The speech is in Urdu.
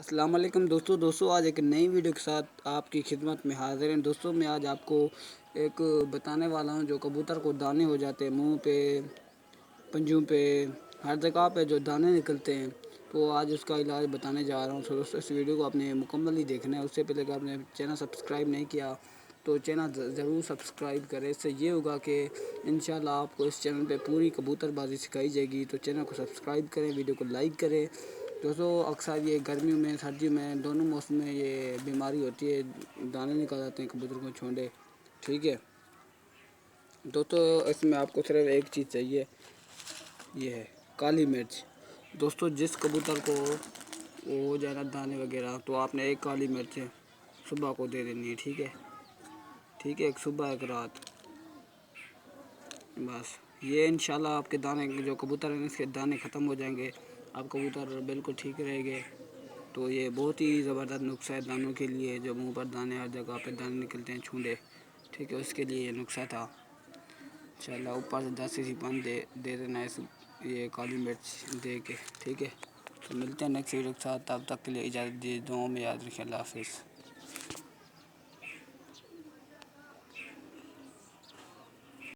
السلام علیکم دوستوں آج ایک نئی ویڈیو کے ساتھ آپ کی خدمت میں حاضر ہیں دوستوں۔ میں آج آپ کو ایک بتانے والا ہوں جو کبوتر کو دانے ہو جاتے ہیں، منہ پہ، پنجوں پہ، ہر جگہ پہ جو دانے نکلتے ہیں، تو آج اس کا علاج بتانے جا رہا ہوں۔ تو دوستوں اس ویڈیو کو آپ نے مکمل ہی دیکھنا ہے۔ اس سے پہلے کہ آپ نے چینل سبسکرائب نہیں کیا تو چینل ضرور سبسکرائب کریں۔ اس سے یہ ہوگا کہ انشاءاللہ آپ کو اس چینل پہ پوری کبوتر بازی سکھائی جائے گی۔ تو چینل کو سبسکرائب کریں، ویڈیو کو لائک کریں۔ دوستوں اکثر یہ گرمیوں میں، سردیوں میں، دونوں موسم میں یہ بیماری ہوتی ہے، دانے نکل آتے ہیں کبوتر کو چھونڈے، ٹھیک ہے دوستوں۔ اس میں آپ کو صرف ایک چیز چاہیے، یہ ہے کالی مرچ۔ دوستوں جس کبوتر کو وہ ہو جائے نا دانے وغیرہ، تو آپ نے ایک کالی مرچ صبح کو دے دینی ہے، ٹھیک ہے ایک صبح ایک رات، بس یہ انشاءاللہ آپ کے دانے جو کبوتر ہیں اس کے دانے ختم ہو جائیں گے، آپ کبوتر بالکل ٹھیک رہے گے۔ تو یہ بہت ہی زبردست نسخہ ہے دانوں کے لیے، جو منہ پر دانے، ہر جگہ پہ دانے نکلتے ہیں چھونڈے، ٹھیک ہے، اس کے لیے یہ نسخہ تھا۔ انشاءاللہ اوپر سے 10 cc پانی دے دینا اس یہ کالی مرچ دے کے، ٹھیک ہے۔ تو ملتے ہیں نیکسٹ ویڈیو کے ساتھ، تب تک کے لیے اجازت دیجیے، دعاؤں میں یاد رکھیں، اللہ حافظ۔